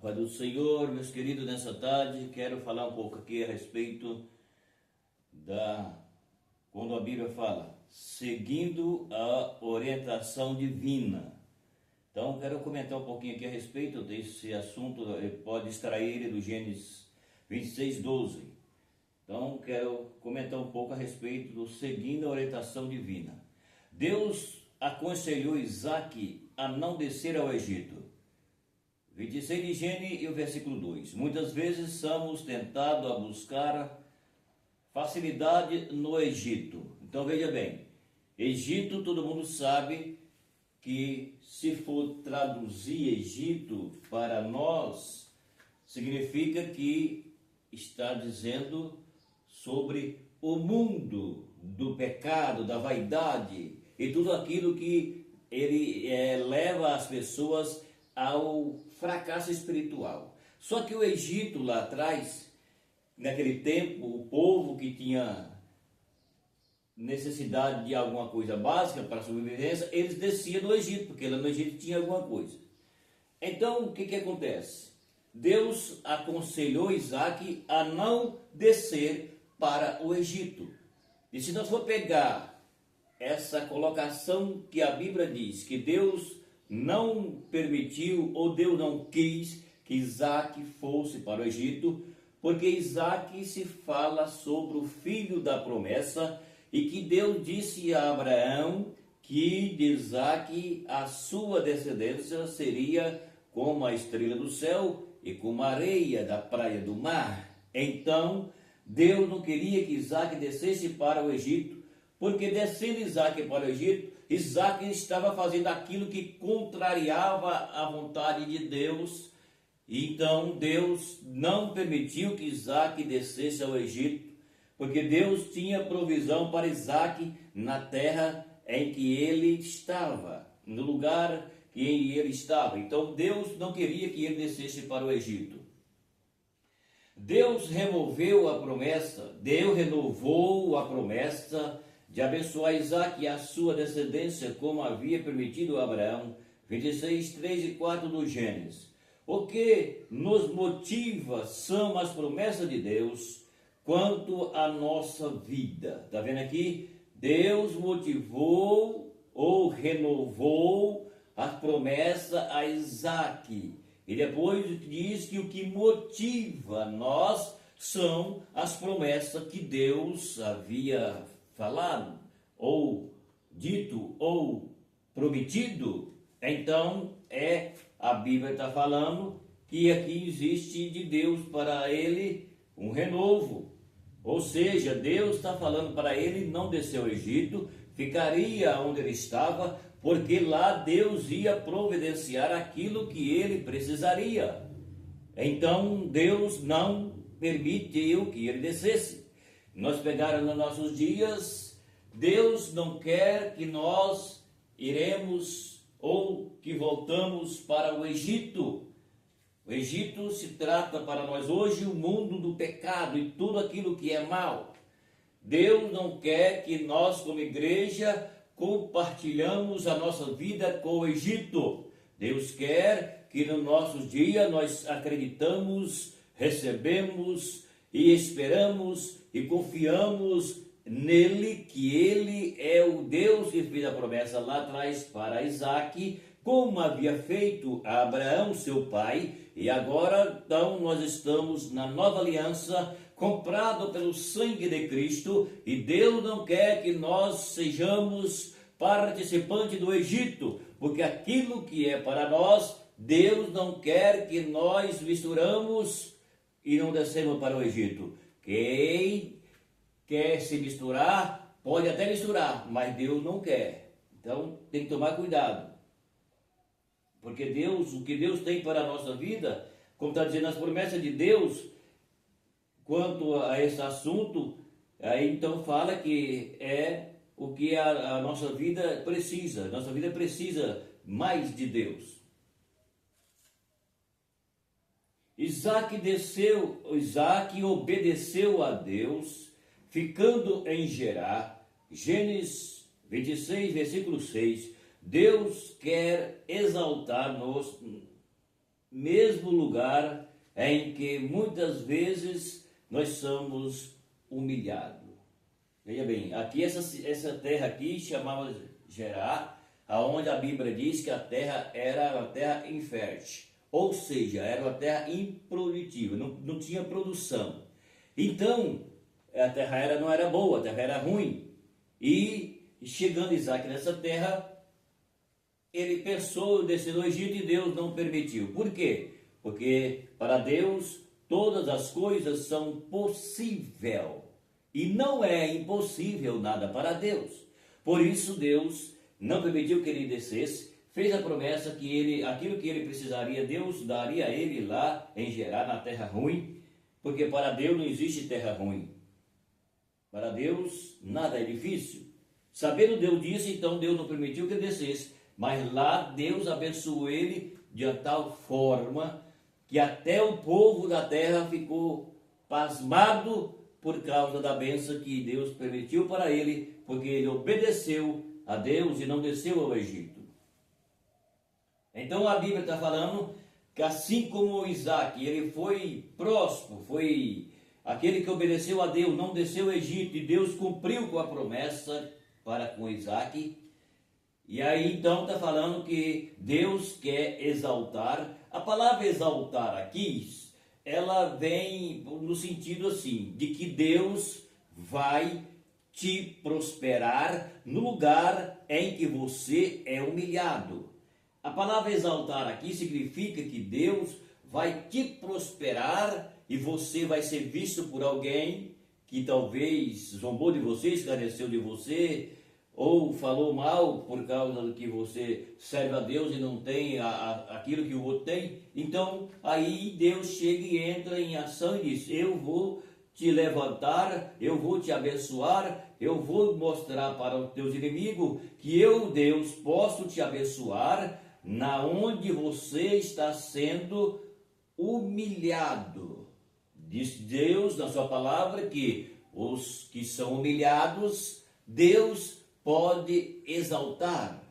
Paz do Senhor, meus queridos, nessa tarde quero falar um pouco aqui a respeito quando a Bíblia fala, seguindo a orientação divina. Então, quero comentar um pouquinho aqui a respeito desse assunto, pode extrair ele do Gênesis 26:12. Então, quero comentar um pouco a respeito do seguindo a orientação divina. Deus aconselhou Isaque a não descer ao Egito. 26 de Gênesis e o versículo 2. Muitas vezes somos tentados a buscar facilidade no Egito. Então veja bem, Egito todo mundo sabe que se for traduzir Egito para nós, significa que está dizendo sobre o mundo do pecado, da vaidade e tudo aquilo que ele leva as pessoas ao fracasso espiritual. Só que o Egito lá atrás, naquele tempo, o povo que tinha necessidade de alguma coisa básica para a sobrevivência, eles desciam no Egito, porque lá no Egito tinha alguma coisa. Então, o que acontece? Deus aconselhou Isaque a não descer para o Egito. E se nós for pegar essa colocação que a Bíblia diz, que Deus não permitiu ou Deus não quis que Isaque fosse para o Egito, porque Isaque se fala sobre o filho da promessa e que Deus disse a Abraão que de Isaque a sua descendência seria como a estrela do céu e como a areia da praia do mar. Então Deus não queria que Isaque descesse para o Egito, porque descendo Isaque para o Egito, Isaque estava fazendo aquilo que contrariava a vontade de Deus. Então Deus não permitiu que Isaque descesse ao Egito, porque Deus tinha provisão para Isaque na terra em que ele estava, no lugar que ele estava. Então Deus não queria que ele descesse para o Egito. Deus removeu a promessa, Deus renovou a promessa de abençoar Isaque e a sua descendência, como havia permitido a Abraão. 26, 3 e 4 do Gênesis. O que nos motiva são as promessas de Deus quanto à nossa vida. Está vendo aqui? Deus motivou ou renovou a promessa a Isaque. E depois diz que o que motiva nós são as promessas que Deus havia falado, ou dito, ou prometido. Então, a Bíblia está falando que aqui existe de Deus para ele um renovo. Ou seja, Deus está falando para ele não descer ao Egito, ficaria onde ele estava, porque lá Deus ia providenciar aquilo que ele precisaria. Então, Deus não permitiu que ele descesse. Nós pegaram nos nossos dias, Deus não quer que nós iremos ou que voltamos para o Egito. O Egito se trata para nós hoje o mundo do pecado e tudo aquilo que é mal. Deus não quer que nós, como igreja, compartilhamos a nossa vida com o Egito. Deus quer que nos nossos dias nós acreditamos, recebemos e esperamos e confiamos nele, que ele é o Deus que fez a promessa lá atrás para Isaque, como havia feito a Abraão, seu pai, e agora então nós estamos na nova aliança, comprado pelo sangue de Cristo, e Deus não quer que nós sejamos participantes do Egito, porque aquilo que é para nós, Deus não quer que nós misturamos e não descemos para o Egito. Quem quer se misturar, pode até misturar, mas Deus não quer. Então tem que tomar cuidado. Porque Deus, o que Deus tem para a nossa vida, como está dizendo as promessas de Deus, quanto a esse assunto, aí então fala que é o que a nossa vida precisa. Nossa vida precisa mais de Deus. Isaque obedeceu a Deus, ficando em Gerar. Gênesis 26, versículo 6. Deus quer exaltar-nos mesmo lugar em que muitas vezes nós somos humilhados. Veja bem, aqui essa terra aqui chamava Gerar, aonde a Bíblia diz que a terra era uma terra infértil, ou seja, era uma terra improdutiva, não tinha produção. Então, a terra não era boa, a terra era ruim. E chegando Isaac nessa terra, ele pensou em descer do Egito e Deus não permitiu. Por quê? Porque para Deus todas as coisas são possíveis. E não é impossível nada para Deus. Por isso Deus não permitiu que ele descesse, fez a promessa que aquilo que ele precisaria, Deus daria a ele lá em Gerar, na terra ruim, porque para Deus não existe terra ruim. Para Deus nada é difícil. Sabendo Deus disso, então Deus não permitiu que ele descesse, mas lá Deus abençoou ele de tal forma que até o povo da terra ficou pasmado por causa da bênção que Deus permitiu para ele, porque ele obedeceu a Deus e não desceu ao Egito. Então a Bíblia está falando que assim como Isaac, ele foi próspero, foi aquele que obedeceu a Deus, não desceu ao Egito, e Deus cumpriu com a promessa para com Isaac. E aí então está falando que Deus quer exaltar. A palavra exaltar aqui, ela vem no sentido assim, de que Deus vai te prosperar no lugar em que você é humilhado. A palavra exaltar aqui significa que Deus vai te prosperar e você vai ser visto por alguém que talvez zombou de você, esclareceu de você, ou falou mal por causa do que você serve a Deus e não tem aquilo que o outro tem. Então aí Deus chega e entra em ação e diz: eu vou te levantar, eu vou te abençoar, eu vou mostrar para os teus inimigos que eu, Deus, posso te abençoar na onde você está sendo humilhado. Diz Deus na sua palavra que os que são humilhados, Deus pode exaltar.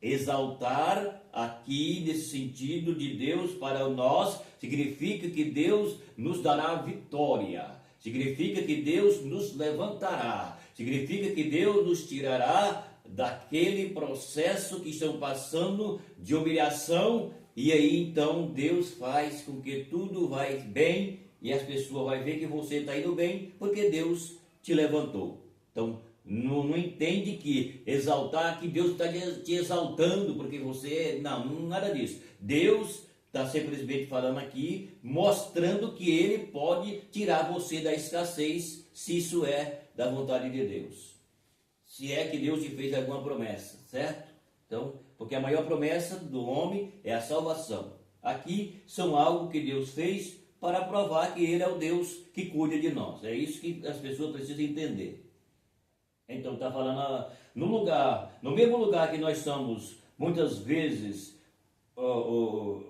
Exaltar aqui nesse sentido de Deus para nós significa que Deus nos dará vitória, significa que Deus nos levantará, significa que Deus nos tirará daquele processo que estão passando de humilhação, e aí então Deus faz com que tudo vai bem e as pessoas vão ver que você está indo bem porque Deus te levantou. Então não entende que exaltar, que Deus está te exaltando porque você, não, nada disso. Deus está simplesmente falando aqui, mostrando que Ele pode tirar você da escassez, se isso é da vontade de Deus. Se é que Deus te fez alguma promessa, certo? Então, porque a maior promessa do homem é a salvação. Aqui são algo que Deus fez para provar que Ele é o Deus que cuida de nós. É isso que as pessoas precisam entender. Então está falando no mesmo lugar que nós somos muitas vezes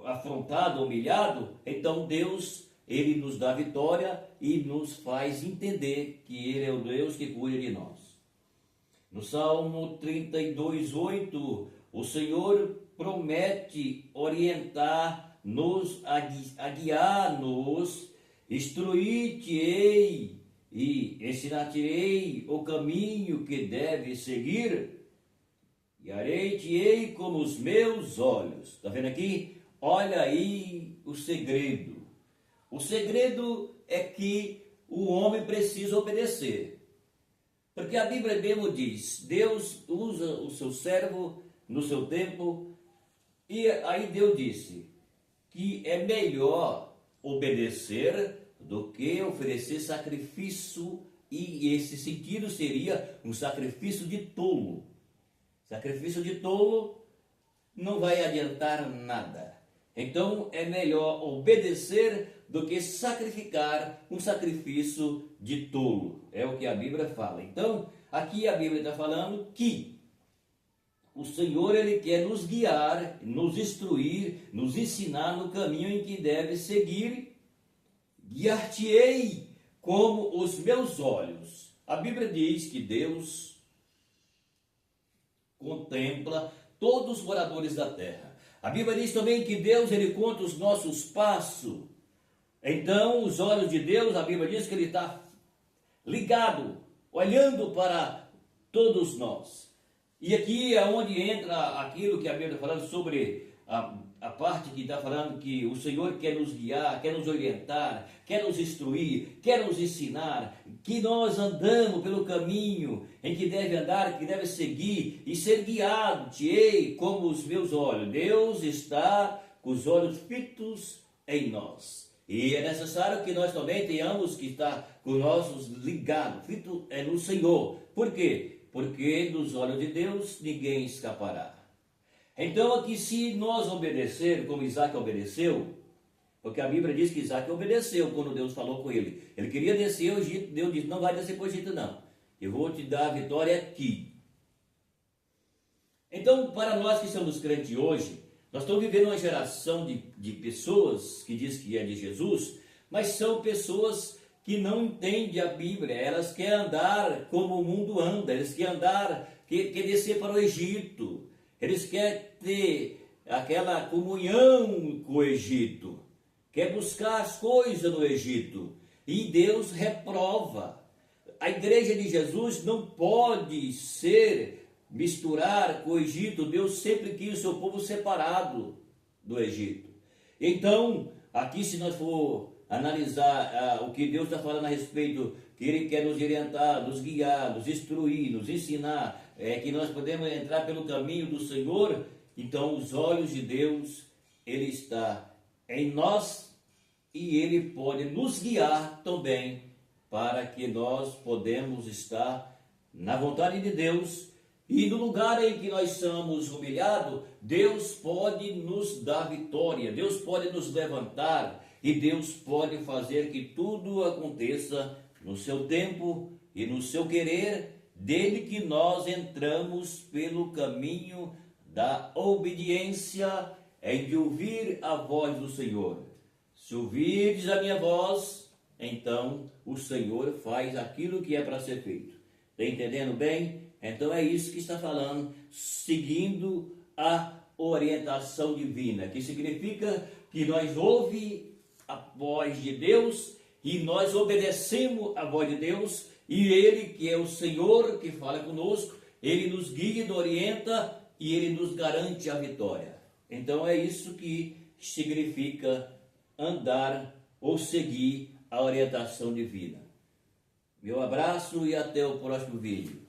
afrontado, humilhado, então Deus, Ele nos dá vitória e nos faz entender que Ele é o Deus que cuida de nós. No Salmo 32:8, o Senhor promete orientar-nos, a guiar-nos, instruir-te-ei e ensinar-te-ei o caminho que deve seguir, e guiarei-te-ei como os meus olhos. Está vendo aqui? Olha aí o segredo. O segredo é que o homem precisa obedecer. Porque a Bíblia mesmo diz, Deus usa o seu servo no seu tempo, e aí Deus disse que é melhor obedecer do que oferecer sacrifício, e esse sentido seria um sacrifício de tolo. Sacrifício de tolo não vai adiantar nada. Então é melhor obedecer do que sacrificar um sacrifício de tolo. É o que a Bíblia fala. Então, aqui a Bíblia está falando que o Senhor, Ele quer nos guiar, nos instruir, nos ensinar no caminho em que deve seguir. Guiar-te-ei como os meus olhos. A Bíblia diz que Deus contempla todos os moradores da terra. A Bíblia diz também que Deus, ele conta os nossos passos. Então, os olhos de Deus, a Bíblia diz que ele está ligado, olhando para todos nós. E aqui é onde entra aquilo que a Bíblia está falando sobre a parte que está falando que o Senhor quer nos guiar, quer nos orientar, quer nos instruir, quer nos ensinar, que nós andamos pelo caminho em que deve andar, que deve seguir e ser guiado, ei, como os meus olhos. Deus está com os olhos fitos em nós. E é necessário que nós também tenhamos que estar com os nossos ligados, fitos no Senhor. Por quê? Porque dos olhos de Deus ninguém escapará. Então aqui, se nós obedecer como Isaac obedeceu, porque a Bíblia diz que Isaac obedeceu quando Deus falou com ele. Ele queria descer ao Egito, Deus disse, não vai descer para o Egito não, eu vou te dar a vitória aqui. Então, para nós que somos crentes hoje, nós estamos vivendo uma geração de pessoas que diz que é de Jesus, mas são pessoas que não entendem a Bíblia, elas querem andar como o mundo anda, eles querem andar, querem descer para o Egito. Eles querem ter aquela comunhão com o Egito, quer buscar as coisas no Egito, e Deus reprova. A igreja de Jesus não pode misturar com o Egito. Deus sempre quis o seu povo separado do Egito. Então, aqui se nós for analisar o que Deus está falando a respeito, que Ele quer nos orientar, nos guiar, nos instruir, nos ensinar, que nós podemos entrar pelo caminho do Senhor, então os olhos de Deus, Ele está em nós e Ele pode nos guiar também para que nós podemos estar na vontade de Deus e no lugar em que nós somos humilhados, Deus pode nos dar vitória, Deus pode nos levantar e Deus pode fazer que tudo aconteça no seu tempo e no seu querer, desde que nós entramos pelo caminho da obediência em de ouvir a voz do Senhor. Se ouvirdes a minha voz, então o Senhor faz aquilo que é para ser feito. Está entendendo bem? Então é isso que está falando, seguindo a orientação divina, que significa que nós ouvimos a voz de Deus e nós obedecemos a voz de Deus, e Ele, que é o Senhor que fala conosco, Ele nos guia, nos orienta e Ele nos garante a vitória. Então é isso que significa andar ou seguir a orientação divina. Meu abraço e até o próximo vídeo.